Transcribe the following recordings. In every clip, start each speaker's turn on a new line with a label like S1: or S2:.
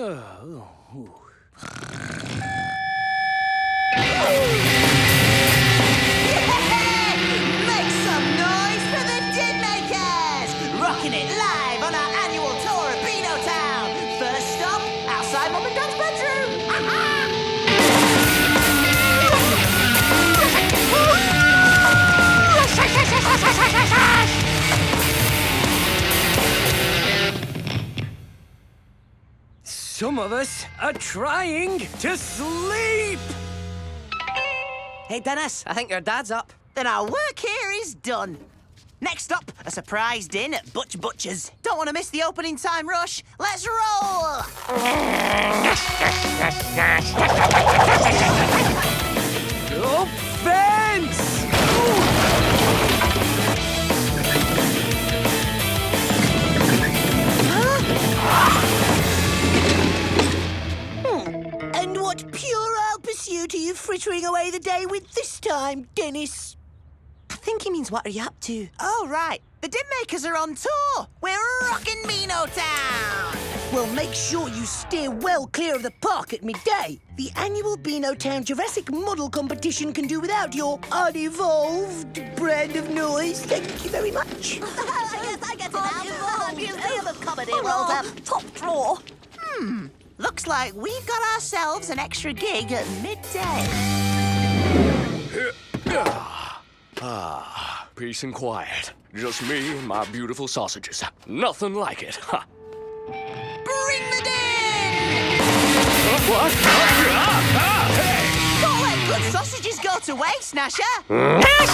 S1: Make some noise for the Din Makers! Rocking it live on our annual tour of Beano Town. First stop, outside Mum and Dad's bedroom.
S2: Some of us are trying to sleep!
S3: Hey, Dennis, I think your dad's up.
S1: Then our work here is done. Next up, a surprise din at Butch Butcher's. Don't want to miss the opening time rush. Let's roll!
S2: Offense!
S1: And what puerile pursuit are you frittering away the day with this time, Dennis?
S3: I think he means what are you up to?
S1: Oh, right. The Din Makers are on tour. We're rocking Beano Town. Well, make sure you steer well clear of the park at midday. The annual Beano Town Jurassic Model Competition can do without your unevolved brand of noise. Thank you very much.
S4: I get it now. Museum of Comedy rolls up. Top drawer.
S1: Looks like we've got ourselves an extra gig at midday.
S5: Peace and quiet. Just me and my beautiful sausages. Nothing like it. Ha.
S1: Bring the din!
S5: What? Hey!
S1: Don't let good sausages go to waste, Gnasher.
S5: Hey!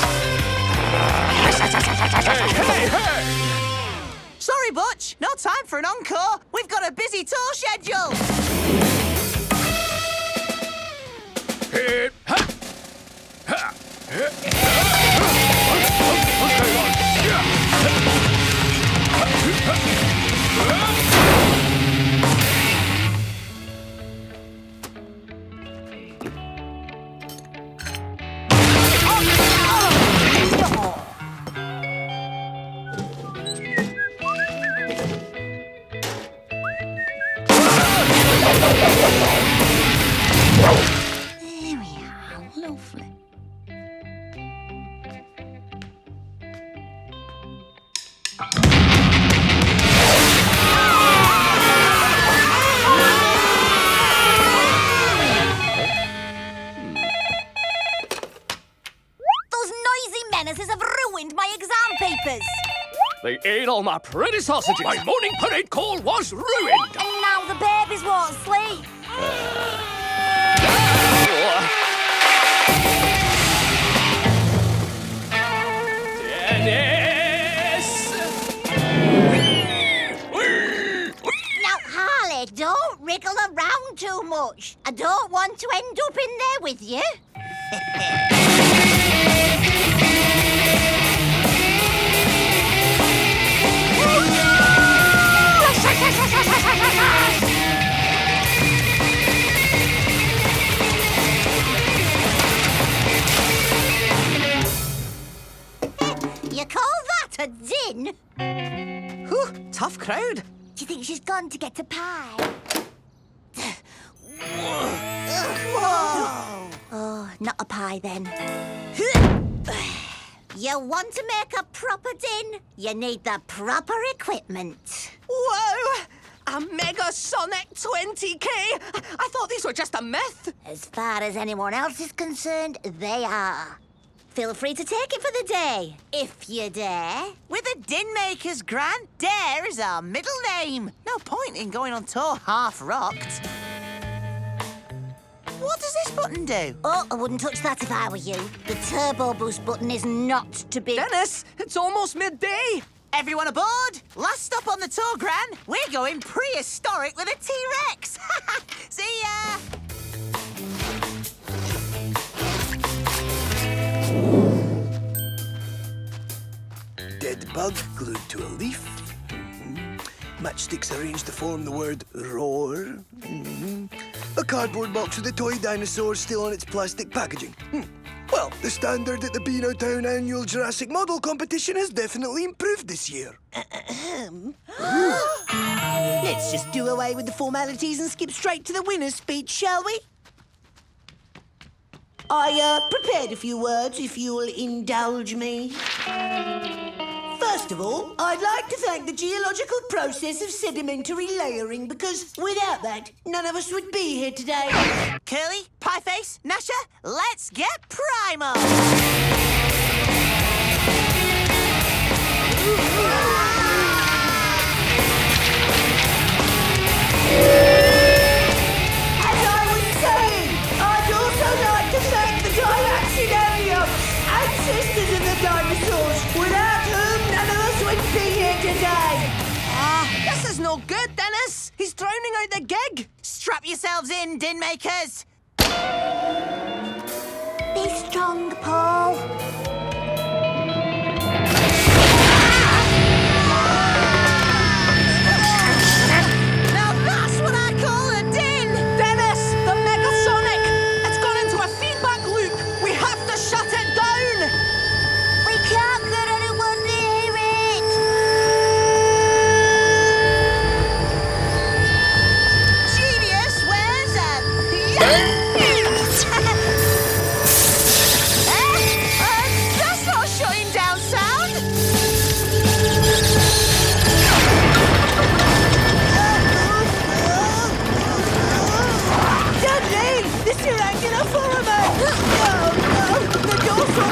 S1: Sorry, Butch. No time for an encore. We've got a busy tour schedule.
S5: Hit! Ha! Ha!
S4: There we are. Lovely. Those noisy menaces have ruined my exam papers.
S5: They ate all my pretty sausages. My morning parade call was ruined.
S4: And now the babies won't sleep.
S5: Dennis!
S4: Now, Harley, don't wriggle around too much. I don't want to end up in there with you. You call that a din?
S3: Whew, tough crowd.
S4: Do you think she's gone to get a pie?
S1: Whoa!
S4: Oh, not a pie then. You want to make a proper din? You need the proper equipment.
S3: Whoa! A Mega Sonic 20K? I thought these were just a myth.
S4: As far as anyone else is concerned, they are. Feel free to take it for the day, if you dare.
S1: With the Din Makers, Gran, Dare is our middle name. No point in going on tour half-rocked. What does this button do?
S4: Oh, I wouldn't touch that if I were you. The turbo boost button is not to be...
S3: Dennis, it's almost midday.
S1: Everyone aboard! Last stop on the tour, Gran. We're going prehistoric with a T-Rex. See ya!
S6: Dead bug glued to a leaf. Matchsticks arranged to form the word roar. A cardboard box with a toy dinosaur still on its plastic packaging. Well, the standard at the Beanotown annual Jurassic Model competition has definitely improved this year.
S1: Let's just do away with the formalities and skip straight to the winner's speech, shall we? I prepared a few words, if you'll indulge me. First of all, I'd like to thank the geological process of sedimentary layering, because without that, none of us would be here today.
S3: Curly, Pieface, Gnasher, let's get primal!
S1: As I was saying, I'd also like to thank the Dioxinarium, ancestors of the dinosaurs, without whom none of us would be here today.
S3: This is no good, Dennis! He's drowning out the gig! Strap yourselves in, din makers!
S4: Be strong, Paul.
S3: Now that's what I call a din! Dennis, the Megasonic! It's gone into a feedback loop! We have to shut it down!
S4: We can't get anyone near it.
S3: Genius, where's that's not shutting down sound!
S1: Dudley, the Cirrangular Foramen! No, the dorsal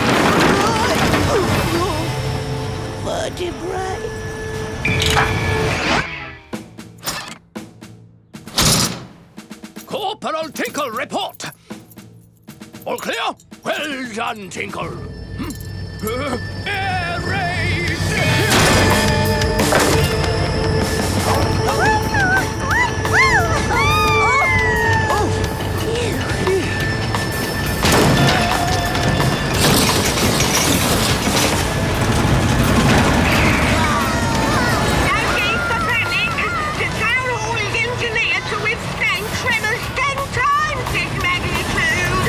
S1: vertebrae.
S5: Corporal Tinkle report. All clear? Well done, Tinkle. Air raid!
S7: The town hall is engineered to withstand tremors 10 times this magnitude.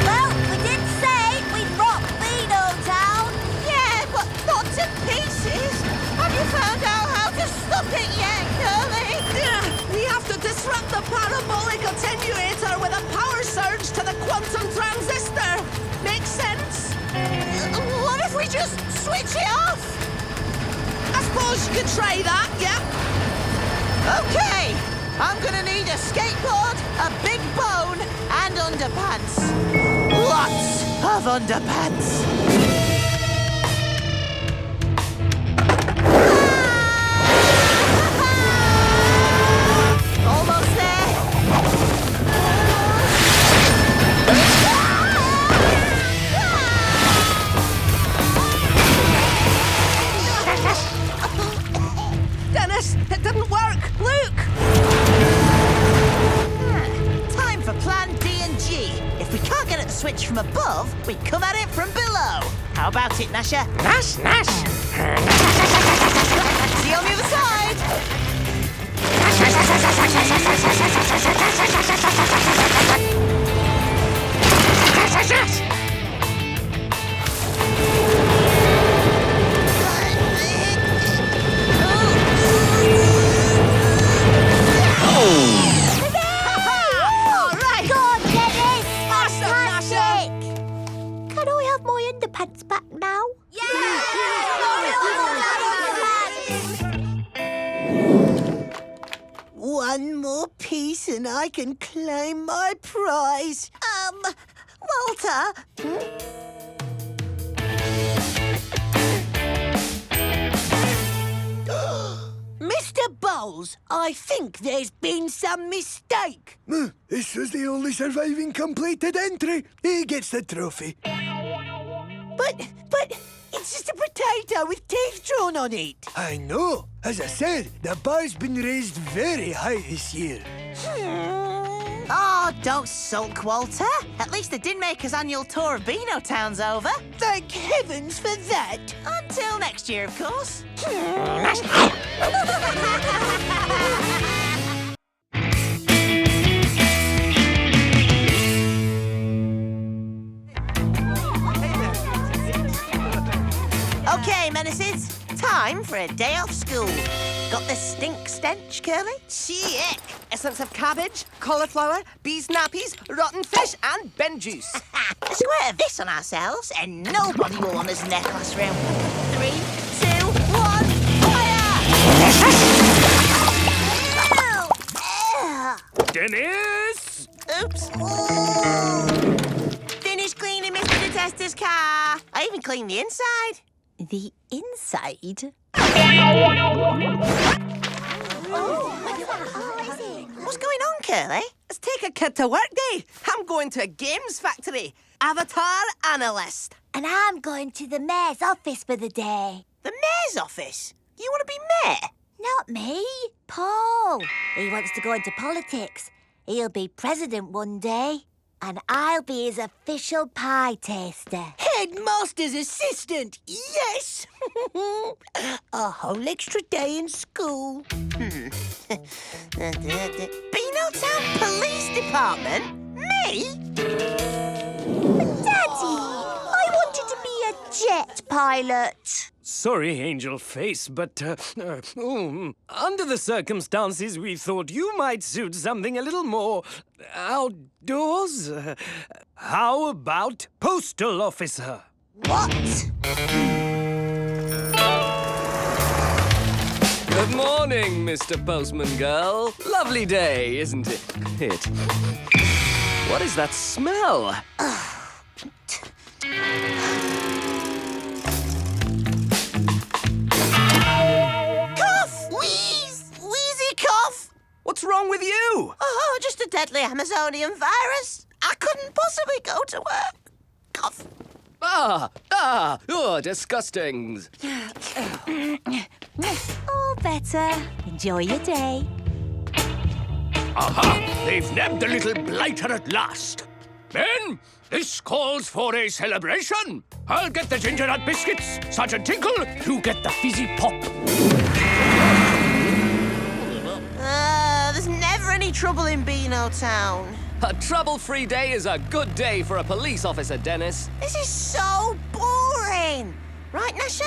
S4: Well, we did say we'd rock Beanotown.
S3: Yeah, but not to pieces! Have you found out how to stop it yet, Curly? We have to disrupt the parabolic attenuator with a power surge to the quantum transistor! Makes sense? What if we just switch it off? I suppose you could try that, yeah? Okay! I'm gonna need a skateboard, a big bone, and underpants. Lots of underpants. Almost there. Dennis, it didn't work. Look. Time for plan D and G. If we can't get it to switch from above, we come at it from below. How about it, Gnasher?
S7: Nash, Nash.
S3: See you on the other side. All right.
S4: Go on, Dennis.
S3: Awesome,
S4: Fantastic. Can I have my underpants back now?
S1: One more piece and I can claim my prize.
S3: Walter.
S1: Mr. Bowles, I think there's been some mistake.
S6: This was the only surviving completed entry. He gets the trophy.
S1: But it's just a potato with teeth drawn on it.
S6: I know. As I said, the bar's been raised very high this year.
S1: Oh, don't sulk, Walter. At least the Dinmaker's annual tour of Beano Town's over.
S3: Thank heavens for that.
S1: Until next year, of course. Okay, Menaces. Time for a day off school. Got the stink stench, Curly?
S3: Chick! Essence of cabbage, cauliflower, bees' nappies, rotten fish, and ben juice.
S1: A squirt of this on ourselves, and nobody will want us in their classroom. 3, 2, 1, fire!
S2: Dennis!
S1: Oops. Finished cleaning Mr. Detester's car. I even cleaned the inside.
S4: The inside?
S1: What's going on, Curly?
S3: Let's take a kid to work day. I'm going to a games factory. Avatar analyst.
S4: And I'm going to the mayor's office for the day.
S1: The mayor's office? You want to be mayor?
S4: Not me. Paul. He wants to go into politics. He'll be president one day. And I'll be his official pie taster.
S1: Headmaster's assistant, yes! A whole extra day in school. Beano Town Police Department? Me?
S4: Daddy, I wanted to be a jet pilot.
S2: Sorry, Angel Face, but under the circumstances, we thought you might suit something a little more outdoors. How about postal officer?
S1: What?
S5: Good morning, Mr. Postman Girl. Lovely day, isn't it? What is that smell?
S1: Wheezy cough!
S2: What's wrong with you?
S1: Oh, just a deadly Amazonian virus. I couldn't possibly go to work. Cough.
S5: Oh, disgusting.
S4: All better. Enjoy your day.
S5: Aha! They've nabbed the little blighter at last. Men, this calls for a celebration. I'll get the ginger nut biscuits. Sergeant Tinkle, you get the fizzy pop.
S1: There's never any trouble in Beano Town.
S5: A trouble-free day is a good day for a police officer, Dennis.
S1: This is so boring. Right, Gnasher?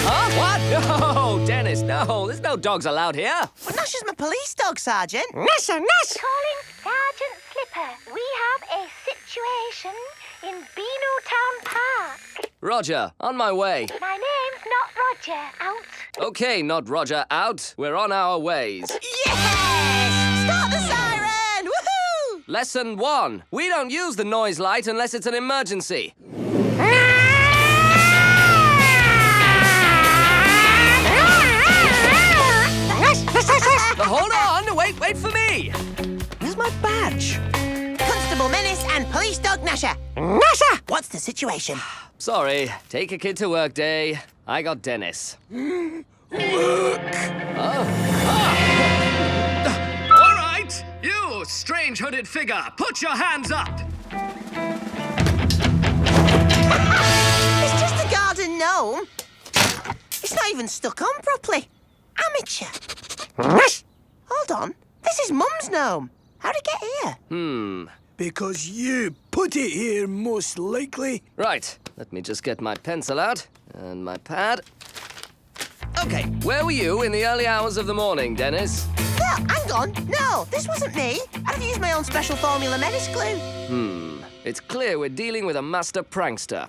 S5: Huh? What? No, Dennis, no. There's no dogs allowed here.
S1: But Gnasher's my police dog, Sergeant.
S3: Gnasher, Gnash!
S8: Calling Sergeant Slipper. We have a situation in Beano Town Park.
S5: Roger, on my way.
S8: My name's not Roger. Out.
S5: Okay, not Roger, out. We're on our ways.
S1: Yes! Start the siren! Woohoo!
S5: Lesson 1. We don't use the noise light unless it's an emergency. Hold on! Wait for me!
S3: Where's my badge?
S1: Constable Menace and Police Dog Gnasher.
S3: Gnasher!
S1: What's the situation?
S5: Sorry, take a kid to work day. I got Dennis.
S6: Work!
S2: All right, you strange hooded figure, put your hands up.
S1: It's just a garden gnome. It's not even stuck on properly. Amateur. Hold on. This is Mum's gnome. How'd it get here?
S6: Because you put it here, most likely.
S5: Right, let me just get my pencil out and my pad. Okay, where were you in the early hours of the morning, Dennis?
S1: No, hang on. No, this wasn't me. I've used my own special formula Menace glue.
S5: It's clear we're dealing with a master prankster.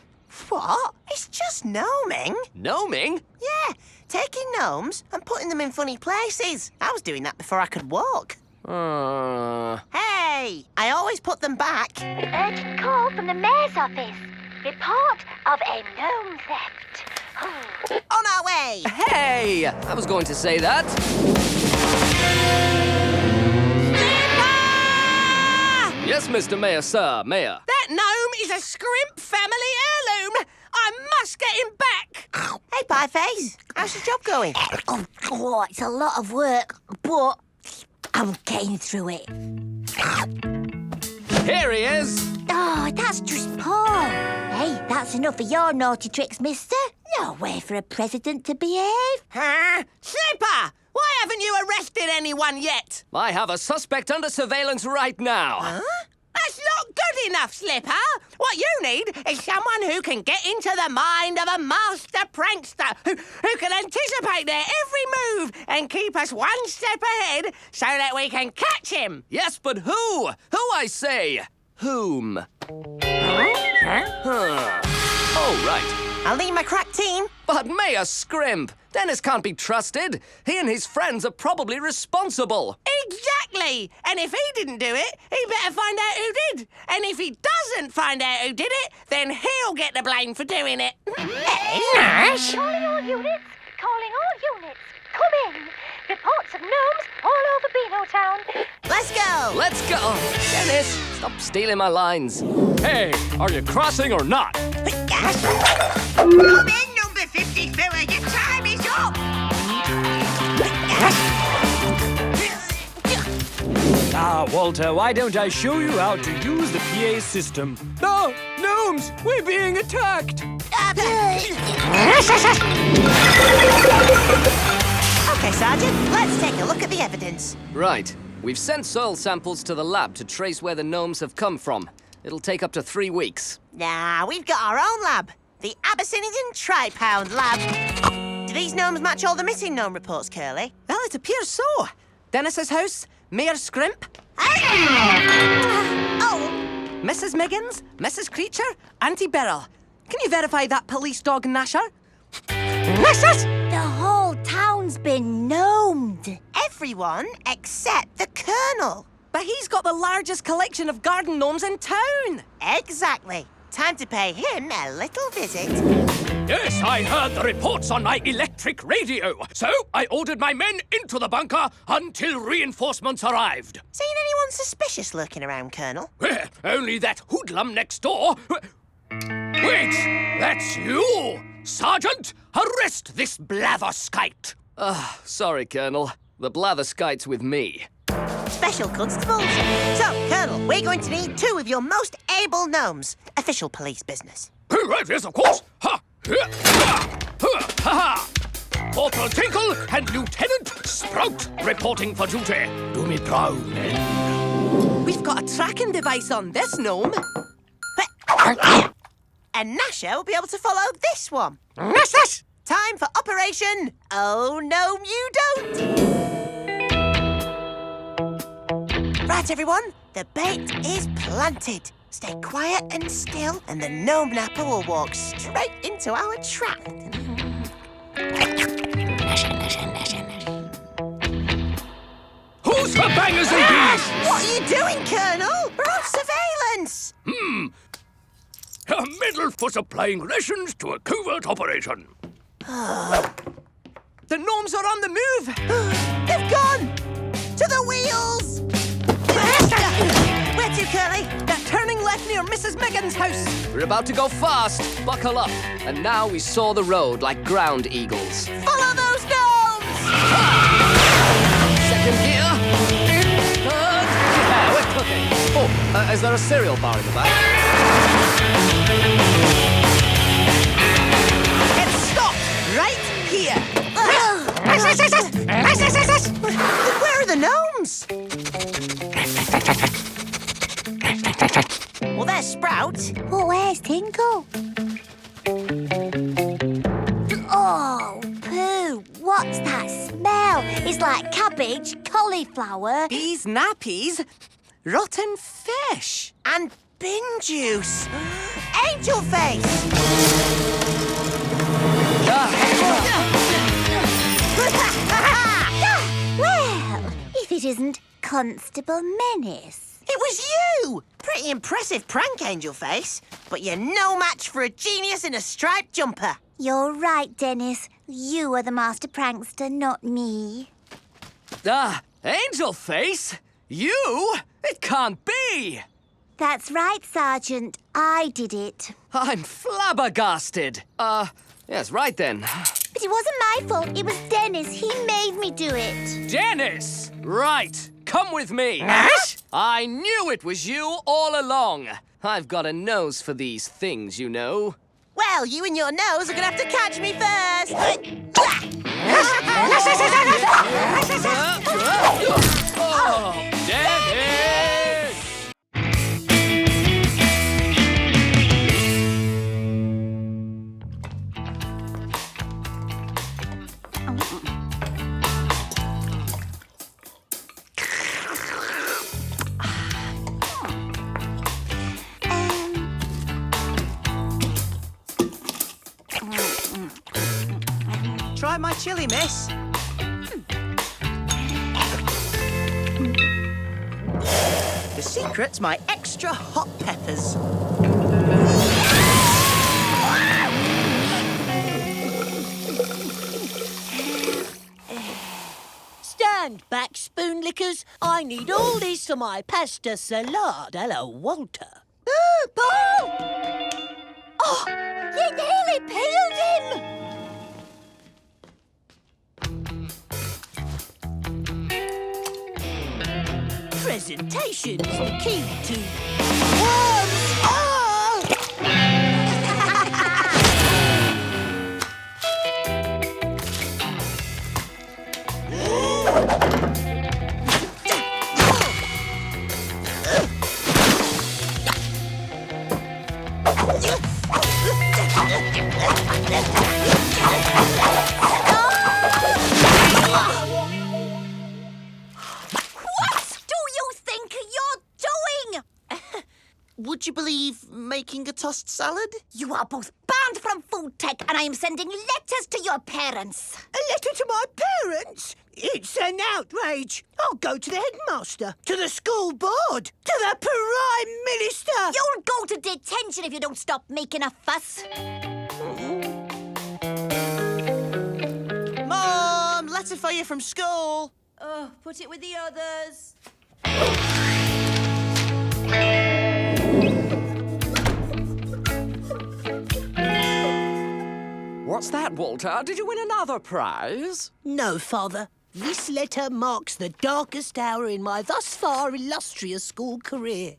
S1: What? It's just gnoming.
S5: Gnoming?
S1: Yeah, taking gnomes and putting them in funny places. I was doing that before I could walk. Hey, I always put them back.
S8: Urgent call from the mayor's office. Report of a gnome theft.
S1: On our way.
S5: Hey! I was going to say that. Yes, Mr. Mayor, sir, Mayor.
S3: That gnome is a scrimp family heirloom. I must get him back.
S1: Hey, Pieface, how's your job going?
S4: Oh, it's a lot of work. but I'm getting through it.
S2: Here he is.
S4: Oh, that's just Paul. Hey, that's enough of your naughty tricks, mister. No way for a president to behave.
S3: Huh? Slipper! Why haven't you arrested anyone yet?
S2: I have a suspect under surveillance right now.
S3: Huh? That's not good enough, Slipper. What you need is someone who can get into the mind of a master prankster, who can anticipate their every move and keep us one step ahead so that we can catch him.
S2: Yes, but who? Who, I say? Whom? Oh, right.
S3: I'll leave my crack team.
S2: But Mayor Scrimp, Dennis can't be trusted. He and his friends are probably responsible.
S3: Exactly. And if he didn't do it, he better find out who did. And if he doesn't find out who did it, then he'll get the blame for doing it. Hey, Nash!
S8: Calling all units. Calling all units. Come in. Reports of gnomes all over Beano Town.
S3: Let's go.
S2: Let's go. Dennis, stop stealing my lines. Hey, are you crossing or not?
S7: Come in, number 54. Your time is up.
S2: Ah, Walter, why don't I show you how to use the PA system? No, gnomes, we're being attacked.
S3: Okay, Sergeant, let's take a look at the evidence.
S2: Right. We've sent soil samples to the lab to trace where the gnomes have come from. It'll take up to 3 weeks.
S3: Nah, we've got our own lab. The Abyssinian Tri-Pound Lab. Do these gnomes match all the missing gnome reports, Curly? Well, it appears so. Dennis's house, Mayor Scrimp. Oh! Mrs. Miggins, Mrs. Creature, Auntie Beryl. Can you verify that police dog, Gnasher? Gnasher!
S4: The whole town's been gnomed.
S3: Everyone except the Colonel. But he's got the largest collection of garden gnomes in town. Exactly. Time to pay him a little visit.
S5: Yes, I heard the reports on my electric radio. So I ordered my men into the bunker until reinforcements arrived.
S3: Seen anyone suspicious lurking around, Colonel?
S5: Only that hoodlum next door. Wait, that's you? Sergeant, arrest this blatherskite.
S2: Sorry, Colonel. The blatherskite's with me.
S3: Special constables. So, Colonel, we're going to need 2 of your most able gnomes. Official police business.
S5: Right, yes, of course. Ha! Ha! Corporal Tinkle and Lieutenant Sprout reporting for duty. Do me proud, men.
S3: We've got a tracking device on this gnome. And Gnasher will be able to follow this one. Gnasher! Time for Operation Oh Gnome You Don't! Right, everyone, the bait is planted. Stay quiet and still, and the gnome napper will walk straight into our trap.
S5: Who's the bangers in these?
S3: What are you doing, Colonel? We're on surveillance.
S5: A middle for supplying rations to a covert operation.
S3: The gnomes are on the move. They've gone to the wheels. Where to, Curly? They're turning left near Mrs. Miggins' house.
S2: We're about to go fast. Buckle up. And now we saw the road like ground eagles.
S3: Follow those gnomes!
S2: Second gear. Third. Yeah, we're cooking. Oh, is there a cereal bar in the back?
S3: It stopped right here. Where are the gnomes? Well, there's Sprout.
S4: But where's Tinkle? Oh, poo. What's that smell? It's like cabbage, cauliflower.
S3: These nappies, rotten fish, and bin juice. Angel face.
S4: Well, if it isn't Constable Menace.
S3: It was you! Pretty impressive prank, Angel Face. But you're no match for a genius in a striped jumper.
S4: You're right, Dennis. You are the master prankster, not me.
S2: Angel Face? You? It can't be!
S4: That's right, Sergeant. I did it.
S2: I'm flabbergasted. Yes, right then.
S4: But it wasn't my fault. It was Dennis. He made me do it.
S5: Dennis! Right. Come with me. I knew it was you all along. I've got a nose for these things, you know.
S3: Well, you and your nose are gonna have to catch me first.
S5: Oh, Dennis!
S3: Try my chili, miss. The secret's my extra hot peppers.
S1: Stand back, spoon lickers. I need all this for my pasta salad. Hello, Walter.
S4: Paul! Oh, you nearly peeled him!
S1: Presentation's the key to worms. Oh!
S3: Would you believe making a tossed salad?
S4: You are both banned from food tech, and I am sending letters to your parents.
S1: A letter to my parents? It's an outrage. I'll go to the headmaster, to the school board, to the Prime Minister.
S4: You'll go to detention if you don't stop making a fuss.
S3: Mom, letter for you from school.
S9: Oh, put it with the others.
S5: What's that, Walter? Did you win another prize?
S1: No, Father. This letter marks the darkest hour in my thus far illustrious school career.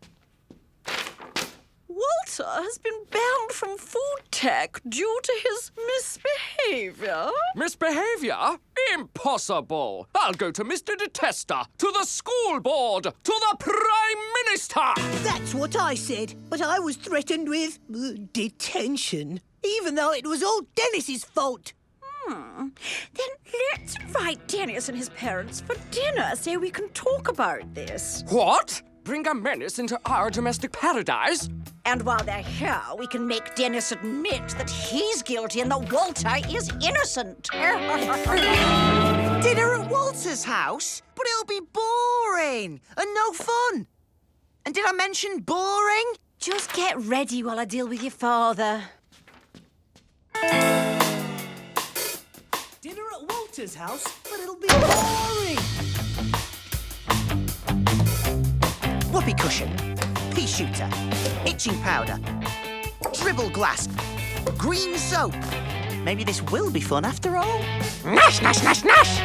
S9: Walter has been banned from food tech due to his misbehaviour.
S5: Misbehaviour? Impossible! I'll go to Mr. Detester, to the school board, to the Prime Minister!
S1: That's what I said, but I was threatened with detention, even though it was all Dennis's fault.
S9: Then let's invite Dennis and his parents for dinner so we can talk about this.
S5: What? Bring a menace into our domestic paradise?
S9: And while they're here, we can make Dennis admit that he's guilty and that Walter is innocent.
S3: Dinner at Walter's house? But it'll be boring and no fun. And did I mention boring?
S9: Just get ready while I deal with your father.
S1: Dinner at Walter's house, but it'll be boring.
S3: Whoopee cushion, pea shooter, itching powder, dribble glass, green soap. Maybe this will be fun after all.
S5: Nash, nash, nash, nash!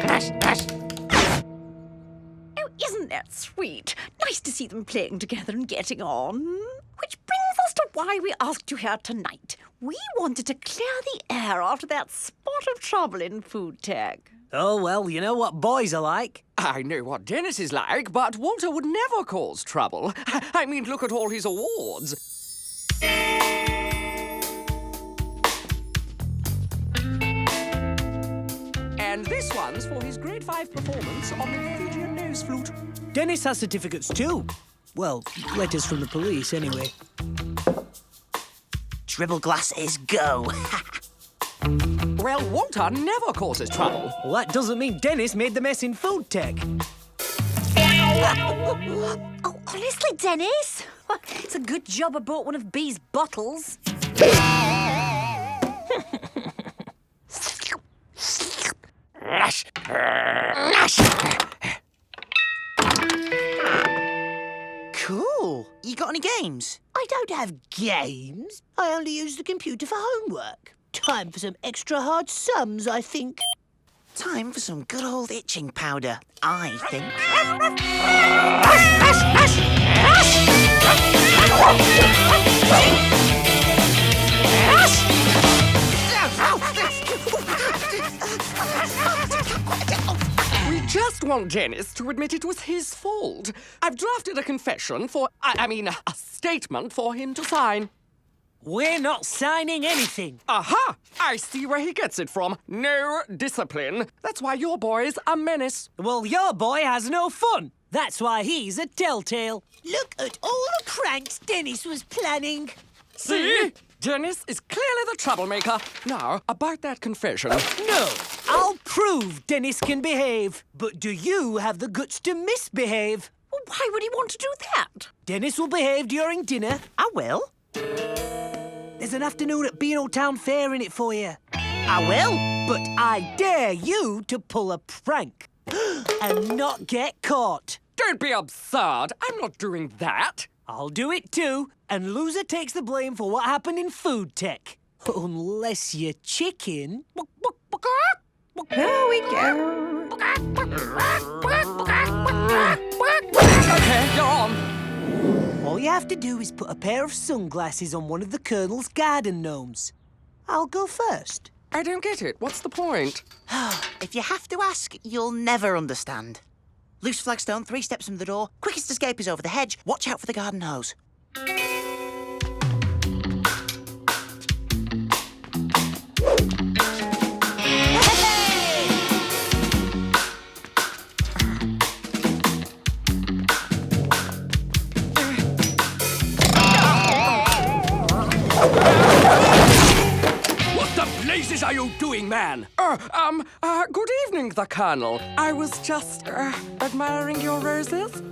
S5: Nash, nash!
S9: Oh, isn't that sweet? Nice to see them playing together and getting on. Which brings us to why we asked you here tonight. We wanted to clear the air after that spot of trouble in food tech.
S2: Oh, well, you know what boys are like.
S5: I know what Dennis is like, but Walter would never cause trouble. I mean, look at all his awards.
S10: And this one's for his grade 5 performance on the Fijian nose flute.
S2: Dennis has certificates too. Well, letters from the police, anyway.
S1: Dribble glasses, go.
S10: Well, water never causes trouble.
S2: Well, that doesn't mean Dennis made the mess in food tech.
S9: Oh, honestly, Dennis? It's a good job I bought one of Bee's bottles.
S1: Cool. You got any games?
S3: I don't have games. I only use the computer for homework. Time for some extra hard sums, I think.
S1: Time for some good old itching powder, I think.
S10: We just want Dennis to admit it was his fault. I've drafted a confession for... I mean, a statement for him to sign.
S2: We're not signing anything.
S10: Aha! I see where he gets it from. No discipline. That's why your boy's a menace.
S2: Well, your boy has no fun. That's why he's a telltale.
S3: Look at all the pranks Dennis was planning.
S10: See? Dennis is clearly the troublemaker. Now, about that confession.
S2: No, I'll prove Dennis can behave. But do you have the guts to misbehave?
S9: Well, why would he want to do that?
S2: Dennis will behave during dinner.
S1: I will.
S2: There's an afternoon at Beano Town Fair in it for you.
S1: I will.
S2: But I dare you to pull a prank and not get caught.
S10: Don't be absurd. I'm not doing that.
S2: I'll do it too, and loser takes the blame for what happened in food tech. Unless you're chicken.
S9: Here we go.
S10: Okay, you're on.
S2: All you have to do is put a pair of sunglasses on one of the Colonel's garden gnomes. I'll go first.
S10: I don't get it. What's the point?
S1: If you have to ask, you'll never understand. Loose flagstone, 3 steps from the door. Quickest escape is over the hedge. Watch out for the garden hose.
S5: What the blazes are you doing, man?
S10: Good evening, the Colonel. I was just, admiring your roses.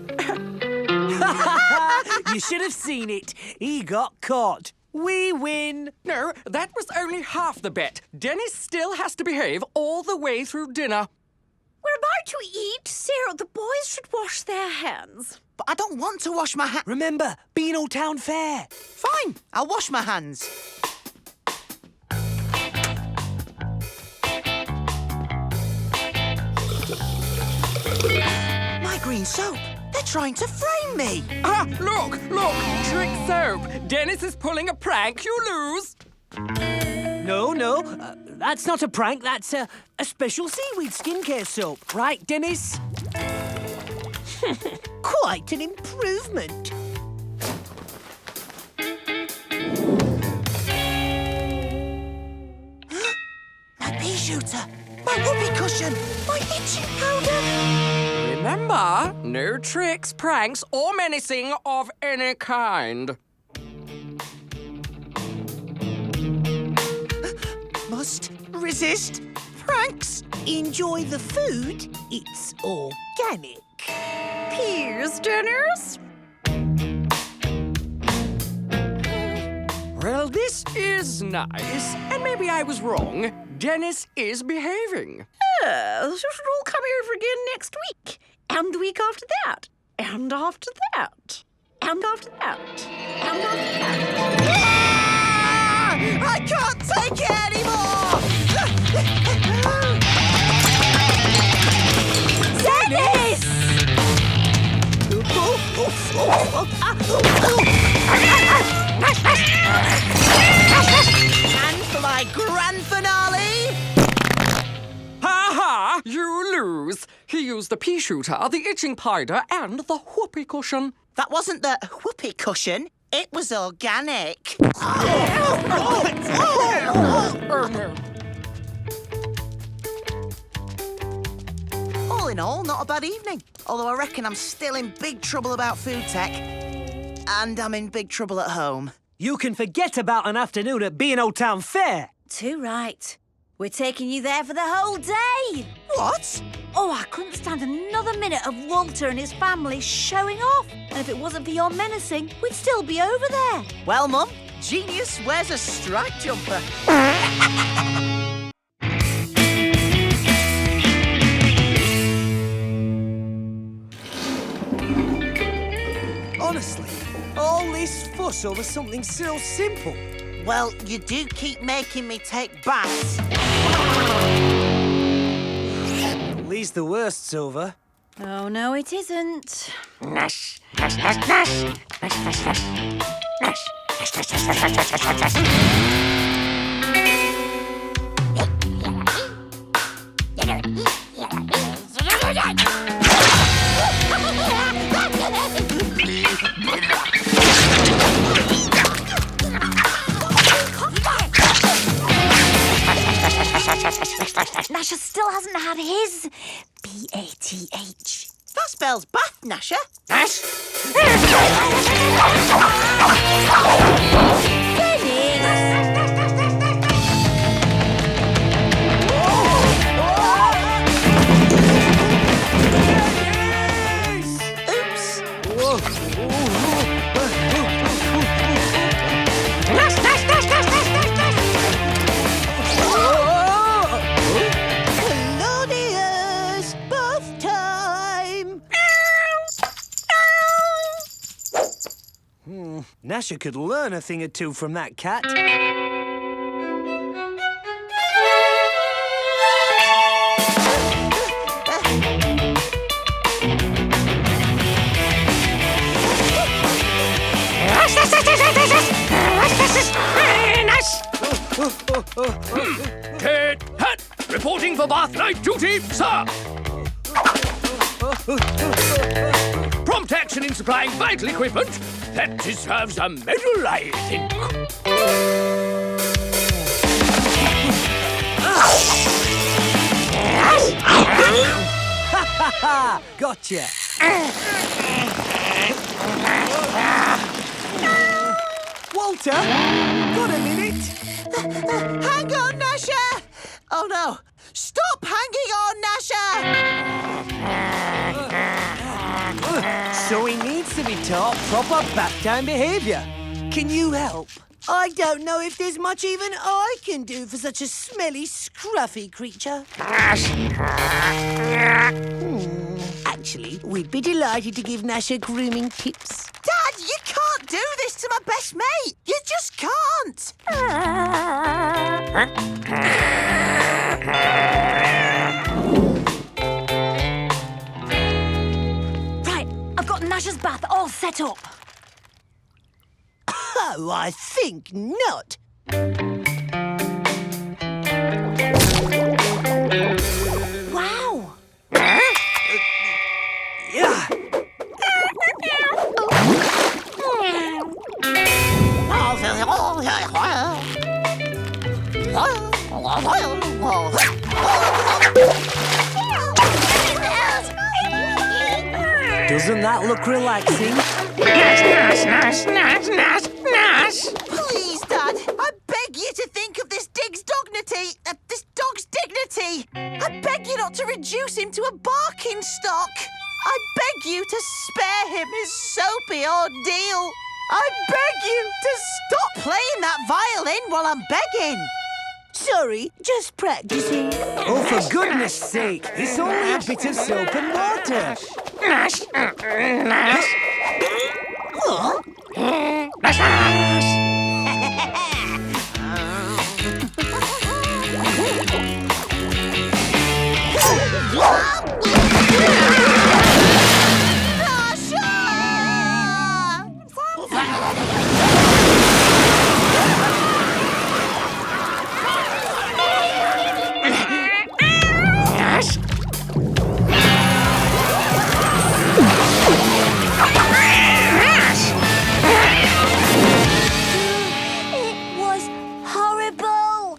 S2: You should have seen it. He got caught. We win.
S10: No, that was only half the bet. Dennis still has to behave all the way through dinner.
S9: We're about to eat. Sarah, the boys should wash their hands.
S1: But I don't want to wash my hands.
S2: Remember, Beano Town Fair.
S1: Fine, I'll wash my hands. My green soap. They're trying to frame me.
S10: Ah, look, trick soap. Dennis is pulling a prank. You lose.
S2: No, that's not a prank. That's a special seaweed skincare soap. Right, Dennis?
S3: Quite an improvement.
S1: My pea shooter. My whoopee cushion. My itching powder.
S10: Remember, no tricks, pranks, or menacing of any kind.
S1: Must resist pranks.
S3: Enjoy the food. It's organic.
S9: Peas, Dennis?
S10: Well, this is nice, and maybe I was wrong. Dennis is behaving.
S9: Yes, you should all come over again next week. And the week after that. And after that. And after that. And after that.
S1: I can't take it anymore!
S9: Dennis!
S1: And for my grand finale...
S10: Ha! You lose. He used the pea shooter, the itching powder, and the whoopee cushion.
S1: That wasn't the whoopee cushion. It was organic. in all, not a bad evening. Although I reckon I'm still in big trouble about food tech. And I'm in big trouble at home.
S2: You can forget about an afternoon at Beano Town Fair.
S9: Too right. We're taking you there for the whole day.
S1: What?
S9: Oh, I couldn't stand another minute of Walter and his family showing off. And if it wasn't for your menacing, we'd still be over there.
S1: Well, Mum, genius wears a striped jumper.
S2: Honestly, all this fuss over something so simple.
S1: Well, you do keep making me take baths.
S2: At least the worst's over.
S9: Oh, no, it isn't.
S7: Nash, nash, nash, nash. Nash, nash, nash. Nash, nash, nash, nash, nash, nash, nash, nash.
S4: Gnasher still hasn't had his B-A-T-H.
S1: That spells bath, Gnasher.
S7: Nash.
S1: Oops.
S7: Nash, nash, nash, nash, nash, nash, nash.
S1: Melodious bath time.
S2: Gnasher could learn a thing or two from that cat.
S5: Ted Hat, reporting for bath night duty, sir. Prompt action in supplying vital equipment. That deserves a medal, I think.
S2: Ha! Gotcha! Walter, got a minute?
S1: Hang on, Gnasher! Oh no! Stop hanging on, Gnasher!
S2: So he needs to be taught proper bath time behaviour. Can you help?
S1: I don't know if there's much even I can do for such a smelly, scruffy creature. Actually, we'd be delighted to give Gnasher grooming tips. Dad, you can't do this to my best mate! You just can't!
S9: Right, I've got Gnasher's bath all set up.
S1: Oh, I think not.
S9: Wow.
S2: Yeah! Doesn't that look relaxing?
S7: Nash, nash, nash, nash, nash, nash.
S1: Please, Dad, I beg you to think of this dog's dignity. I beg you not to reduce him to a barking stock. I beg you to spare him his soapy ordeal. I beg you to stop playing that violin while I'm begging. Sorry, just practicing.
S2: Oh, for goodness sake, it's only a bit of soap and water.
S7: Nash, nash.
S1: What?
S7: Nash, nash.
S9: It was horrible.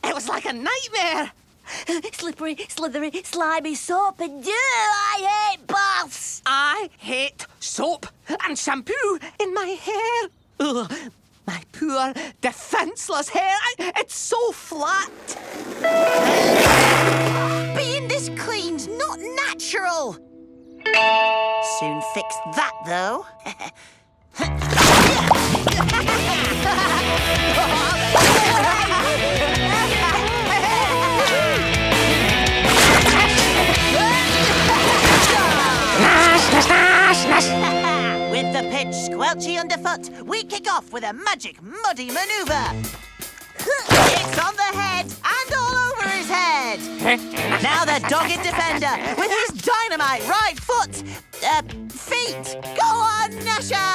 S1: It was like a nightmare.
S4: Slippery, slithery, slimy soap and I hate baths.
S3: I hate soap and shampoo in my hair. Ugh, my poor, defenseless hair. It's so flat.
S1: Being this clean's not natural. Soon fix that, though. With the pitch squelchy underfoot, we kick off with a magic muddy maneuver. It's on the head and all over his head. Now the dogged defender with his dynamite right foot, feet. Go on, Gnasher!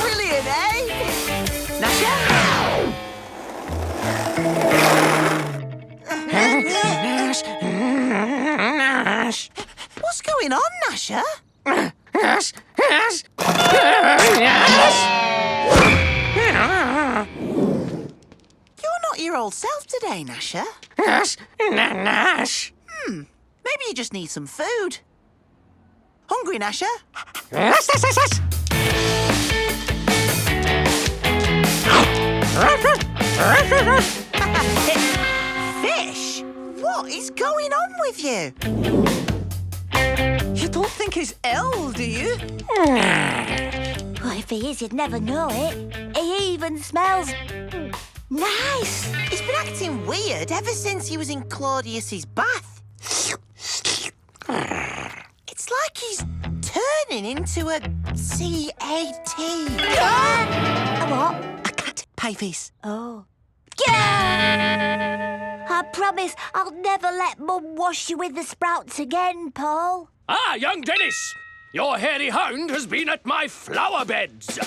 S1: Brilliant, eh? Gnasher? What's going on, Gnasher? You're not your old self today, Gnasher. Maybe you just need some food. Hungry, Gnasher? Fish? What is going on with you?
S3: You don't think he's ill, do you?
S4: Well, if he is, you'd never know it. He even smells nice.
S1: He's been acting weird ever since he was in Claudius's bath. It's like he's turning into a CAT.
S4: A what?
S1: A cat pie face.
S4: Oh. Yeah! I promise I'll never let Mum wash you with the sprouts again, Paul.
S5: Ah, young Dennis! Your hairy hound has been at my flower beds.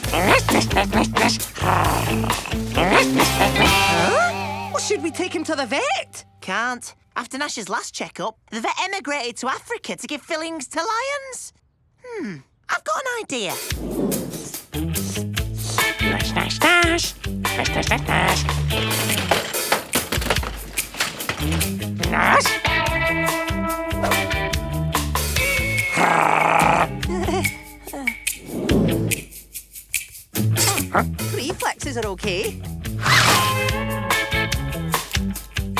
S3: Well, should we take him to the vet?
S1: Can't. After Gnasher's last checkup, the vet emigrated to Africa to give fillings to lions. I've got an idea.
S3: Reflexes are okay.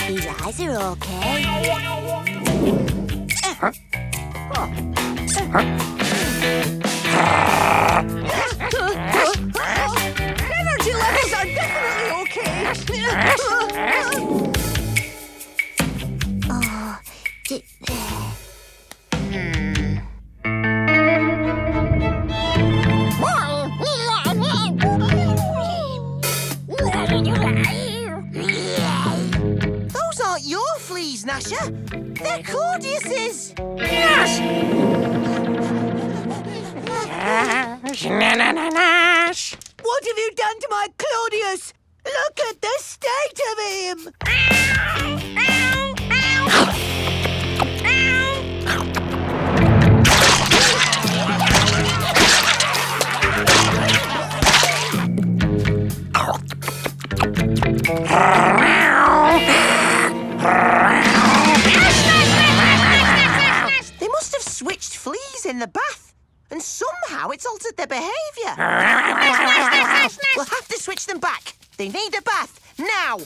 S4: His eyes are okay.
S3: Energy levels are definitely okay.
S4: Oh,
S1: Those aren't your fleas, Gnasher. They're Claudius's. What have you done to my Claudius? Look at the state of him. They must have switched fleas in the bath, and somehow it's altered their behaviour. We'll have to switch them back. They need a bath now.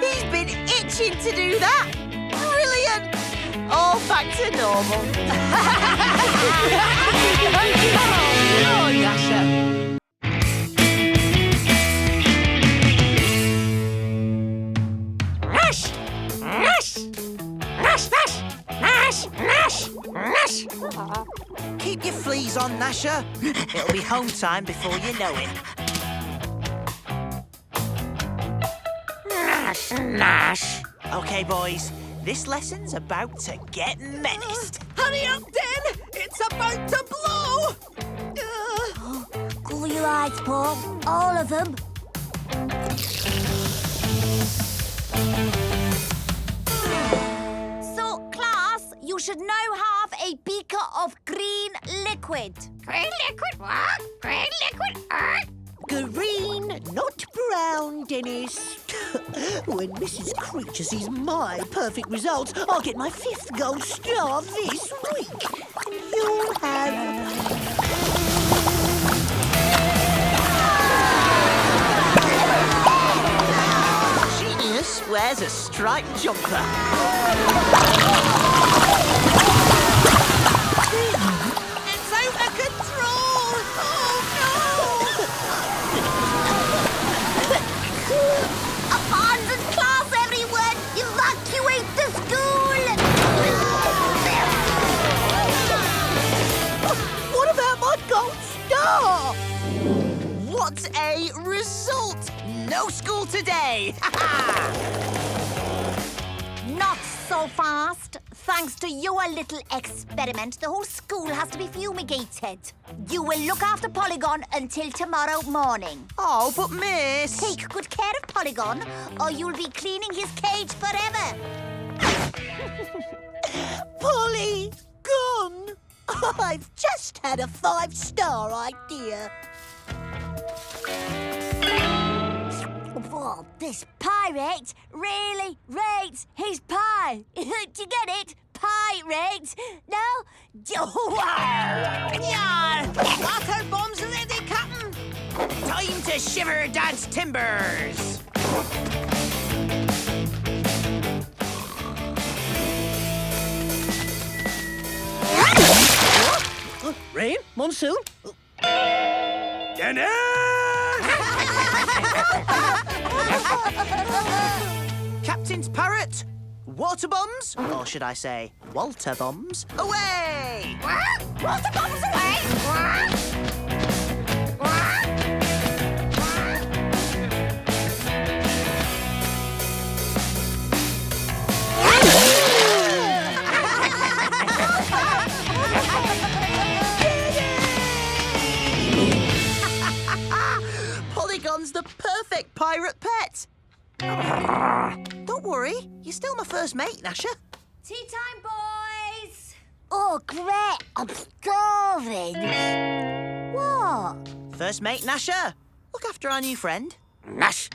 S3: He's been itching to do that. Brilliant. All back to normal. Oh, Gnasher. Keep your fleas on, Gnasher. It'll be home time before you know it.
S5: Nash.
S3: Okay, boys. This lesson's about to get menaced.
S9: Hurry up, then! It's about to blow!
S4: Cover your eyes, Paul. All of them. So, class, you should now have a beaker of green liquid.
S7: Green liquid what? Green liquid
S1: Green, not brown, Dennis. When Mrs. Creature sees my perfect results, I'll get my 5th gold star this week. And you'll have...
S3: Genius wears a striped jumper. It's out of control! Oh,
S4: Abandon class, everyone! Evacuate the school!
S1: What about my gold star?
S3: What a result! No school today!
S4: Not so fast. Thanks to your little experiment, the whole school has to be fumigated. You will look after Polygon until tomorrow morning.
S3: Oh, but miss...
S4: Take good care of Polygon, or you'll be cleaning his cage forever.
S1: Polly, gone. I've just had a 5-star idea.
S4: Oh, this pirate really rates his pie. Do you get it? Pirate? No?
S3: Water bombs ready, Captain! Time to shiver Dad's timbers!
S1: Rain? Monsoon?
S3: Captain's parrot! Water bombs? Or should I say, Walter bombs? Away!
S7: What? Water bombs away!
S3: Polygon's the perfect pirate pet! Don't worry, you're still my first mate, Gnasher.
S4: Tea time, boys! Oh, great! I'm starving. What?
S3: First mate, Gnasher. Look after our new friend.
S5: Nash.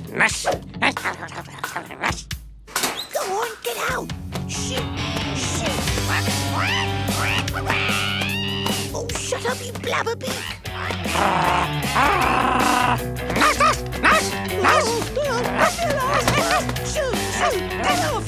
S5: Nash. Nash. Nash. Nash.
S1: Go on, get out. Shit. Oh, shut up, you blabberbeak.
S5: Nash. Nash. Nash. Nash.
S1: Shoot, get off.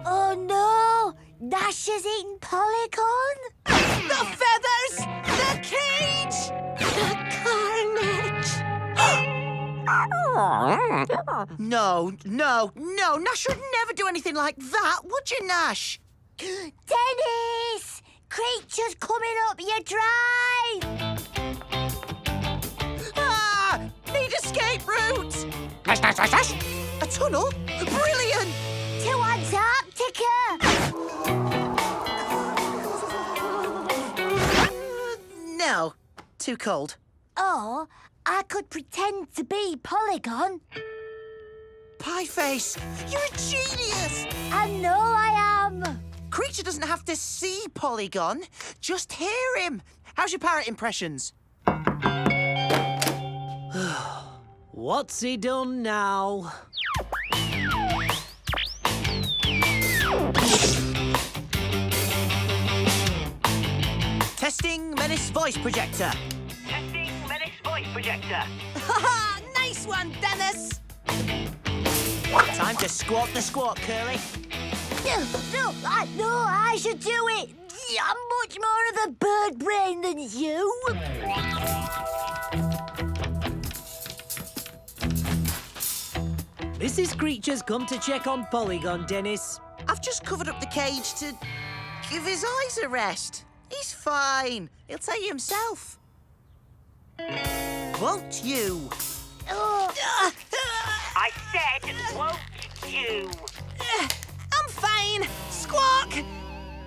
S4: Oh, no! Nash has eaten Polygon?
S3: The feathers! The cage!
S4: The carnage!
S1: No, Nash would never do anything like that, would you, Nash?
S4: Dennis! Creatures coming up your drive!
S1: Ah! Need escape route!
S5: Nash.
S1: A tunnel? Brilliant!
S4: To Antarctica!
S1: No, too cold.
S4: Or I could pretend to be Polygon.
S1: Pieface, you're a genius!
S4: I know I am.
S1: Creature doesn't have to see Polygon, just hear him. How's your parrot impressions?
S2: What's he done now?
S1: Testing Menace voice projector.
S7: Testing Menace voice projector.
S3: Ha! Nice one, Dennis!
S1: Time to squawk the squawk, Curly.
S4: No, I should do it. I'm much more of a bird brain than you.
S1: Mrs. Creature's come to check on Polygon, Dennis. I've just covered up the cage to give his eyes a rest. He's fine. He'll tell you himself. Won't you?
S7: I said, won't you?
S3: I'm fine! Squawk!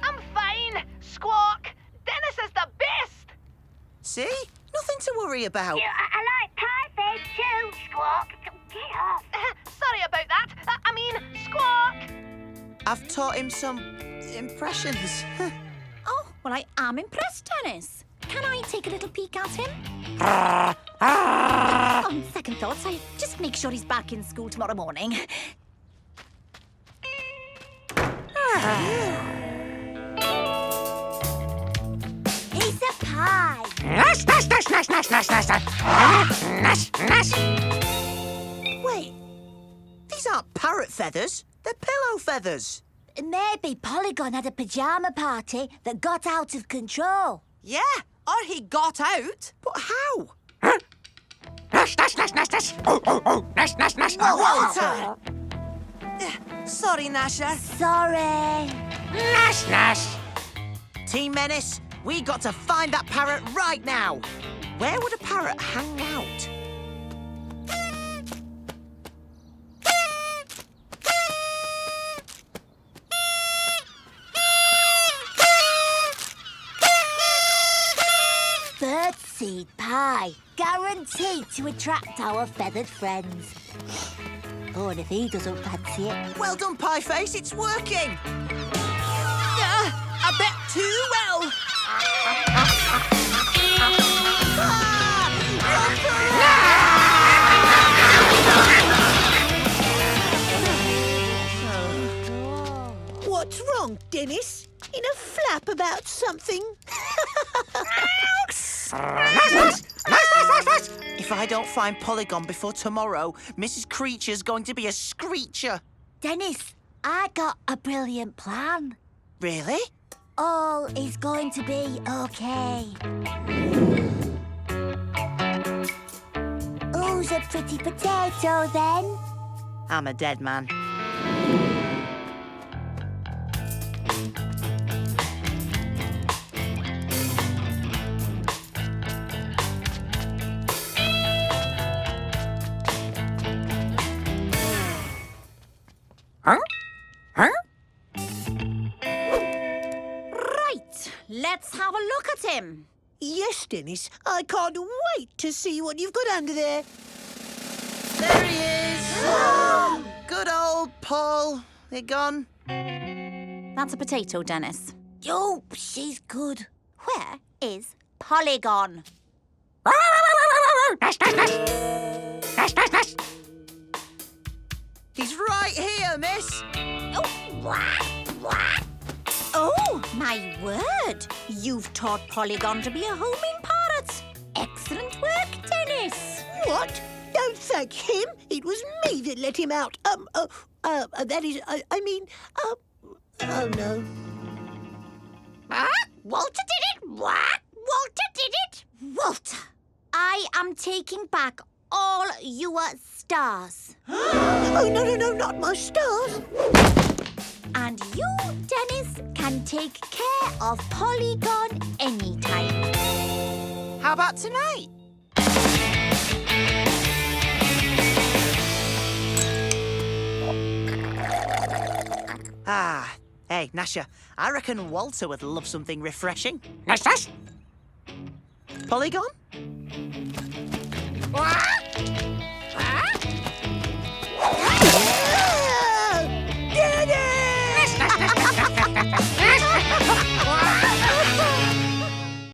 S3: I'm fine! Squawk! Dennis is the best!
S1: See? Nothing to worry about.
S8: Yeah, I like pie face too, Squawk. Get off.
S3: Sorry about that. I mean, Squawk!
S1: I've taught him some impressions.
S9: Oh, well, I am impressed, Dennis. Can I take a little peek at him? On second thoughts, I just make sure he's back in school tomorrow morning.
S4: He's a pie.
S5: Nash.
S1: Wait, these aren't parrot feathers. They're pillow feathers.
S4: Maybe Polygon had a pyjama party that got out of control.
S3: Yeah, or he got out.
S1: But how?
S5: Nash.
S1: Walter!
S3: Sorry, Gnasher.
S4: Sorry.
S5: Nash.
S1: Team Menace, we got to find that parrot right now. Where would a parrot hang out?
S4: Birdseed pie. Guaranteed to attract our feathered friends. Oh, and if he doesn't fancy it...
S1: Well done, Pieface, it's working.
S3: A bit too well.
S1: What's wrong, Dennis? In a flap about something? If I don't find Polygon before tomorrow, Mrs. Creature's going to be a screecher.
S4: Dennis, I got a brilliant plan.
S1: Really?
S4: All is going to be okay. Who's a pretty potato, then?
S1: I'm a dead man.
S9: Right, let's have a look at him.
S1: Yes, Dennis. I can't wait to see what you've got under there. There he is. Good old Paul. They're gone.
S9: That's a potato, Dennis.
S4: Oh, she's good.
S9: Where is Polygon?
S1: He's right here, miss.
S9: Oh, my word! You've taught Polygon to be a homing parrot. Excellent work, Dennis.
S1: What? Don't thank him. It was me that let him out. That is, I mean, oh no.
S9: Walter did it. What? Walter did it. Walter, I am taking back
S4: all your stars.
S1: Oh, no, not my stars.
S4: And you, Dennis, can take care of Polygon anytime.
S1: How about tonight? Ah, hey, Gnasher, I reckon Walter would love something refreshing.
S5: What's that?
S1: Polygon?
S5: Ah!